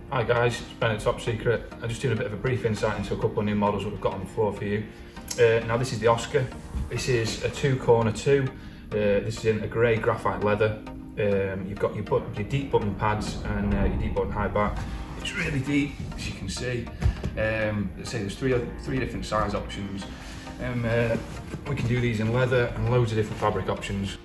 Hi guys, it's Ben at Top Secret. I'm just doing a bit of a brief insight into a couple of new models that we've got on the floor for you. Now this is the Oscar. This is a 2-corner 2. This is in a grey graphite leather. You've got your deep button pads and your deep button high back. It's really deep, as you can see. Let's say there's three different size options. We can do these in leather and loads of different fabric options.